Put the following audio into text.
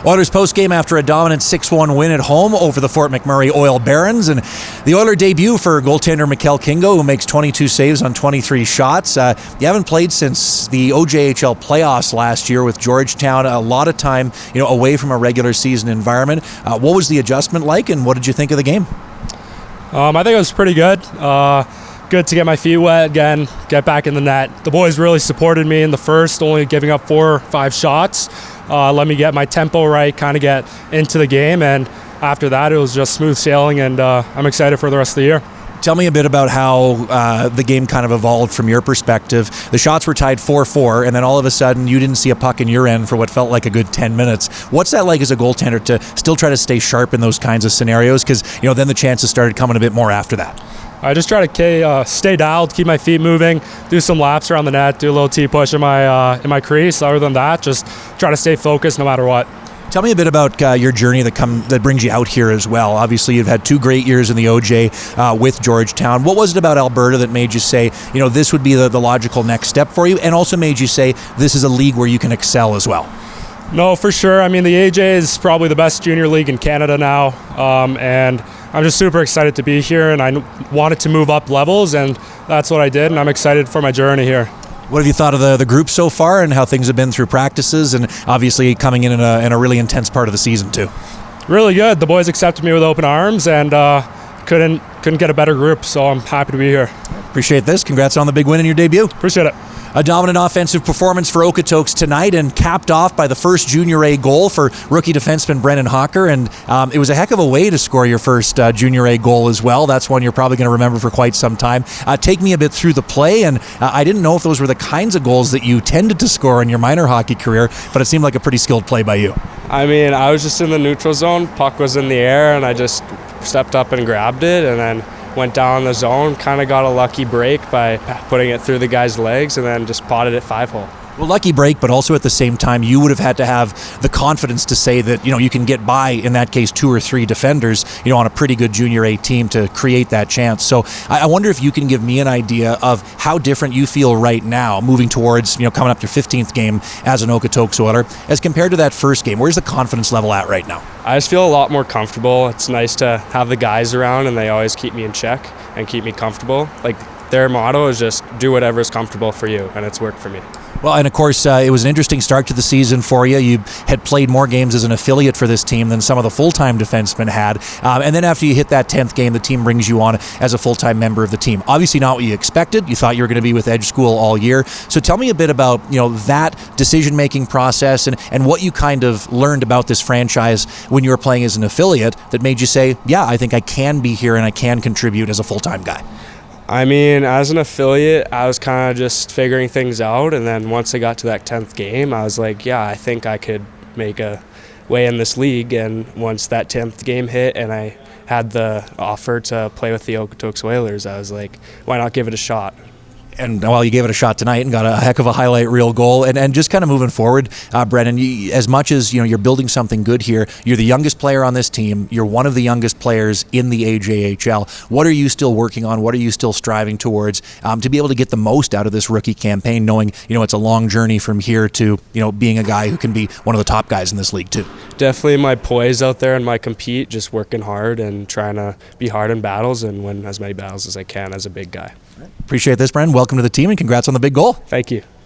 Oilers postgame after a dominant 6-1 win at home over the Fort McMurray Oil Barons, and the Oiler debut for goaltender Mikael Kingo, who makes 22 saves on 23 shots. You haven't played since the OJHL playoffs last year with Georgetown. A lot of time, away from a regular season environment. What was the adjustment like, and what did you think of the game? I think it was pretty good. Good to get my feet wet again, get back in the net. The boys really supported me in the first, only giving up 4 or 5 shots. Let me get my tempo right, kind of get into the game, and after that it was just smooth sailing, and I'm excited for the rest of the year. Tell me a bit about how the game kind of evolved from your perspective. The shots were tied 4-4, and then all of a sudden you didn't see a puck in your end for what felt like a good 10 minutes. What's that like as a goaltender to still try to stay sharp in those kinds of scenarios? Because then the chances started coming a bit more after that. I just try to stay dialed, keep my feet moving, do some laps around the net, do a little T-push in my crease. Other than that, just try to stay focused no matter what. Tell me a bit about your journey that brings you out here as well. Obviously, you've had 2 great years in the OJ with Georgetown. What was it about Alberta that made you say, this would be the logical next step for you, and also made you say this is a league where you can excel as well? No, for sure. I mean, the AJ is probably the best junior league in Canada now, and I'm just super excited to be here, and I wanted to move up levels, and that's what I did, and I'm excited for my journey here. What have you thought of the group so far, and how things have been through practices, and obviously coming in a really intense part of the season too? Really good. The boys accepted me with open arms, and couldn't get a better group, so I'm happy to be here. Appreciate this. Congrats on the big win in your debut. Appreciate it. A dominant offensive performance for Okotoks tonight, and capped off by the first Junior A goal for rookie defenseman Brennen Hocher, and it was a heck of a way to score your first Junior A goal as well. That's one you're probably going to remember for quite some time. Take me a bit through the play, and I didn't know if those were the kinds of goals that you tended to score in your minor hockey career, but it seemed like a pretty skilled play by you. I mean, I was just in the neutral zone, puck was in the air, and I just stepped up and grabbed it, and then went down the zone, kind of got a lucky break by putting it through the guy's legs, and then just potted it 5-hole. Well, lucky break, but also at the same time, you would have had to have the confidence to say that, you can get by, in that case, 2 or 3 defenders, on a pretty good Junior A team to create that chance. So I wonder if you can give me an idea of how different you feel right now, moving towards, coming up to your 15th game as an Okotoks Oiler, as compared to that first game. Where's the confidence level at right now? I just feel a lot more comfortable. It's nice to have the guys around, and they always keep me in check and keep me comfortable. Like, their motto is just do whatever is comfortable for you, and it's worked for me. Well, and of course, it was an interesting start to the season for you. You had played more games as an affiliate for this team than some of the full-time defensemen had. And then after you hit that 10th game, the team brings you on as a full-time member of the team. Obviously not what you expected. You thought you were going to be with Edge School all year. So tell me a bit about, that decision-making process and what you kind of learned about this franchise when you were playing as an affiliate that made you say, yeah, I think I can be here and I can contribute as a full-time guy. I mean, as an affiliate, I was kind of just figuring things out, and then once I got to that 10th game, I was like, yeah, I think I could make a way in this league. And once that 10th game hit and I had the offer to play with the Okotoks Oilers, I was like, why not give it a shot? And well, you gave it a shot tonight and got a heck of a highlight reel goal. And just kind of moving forward, Brennen, as much as you're building something good here, you're the youngest player on this team. You're one of the youngest players in the AJHL. What are you still working on? What are you still striving towards to be able to get the most out of this rookie campaign, knowing it's a long journey from here to being a guy who can be one of the top guys in this league too? Definitely my poise out there and my compete, just working hard and trying to be hard in battles and win as many battles as I can as a big guy. Appreciate this, Brennen. Welcome to the team, and congrats on the big goal. Thank you.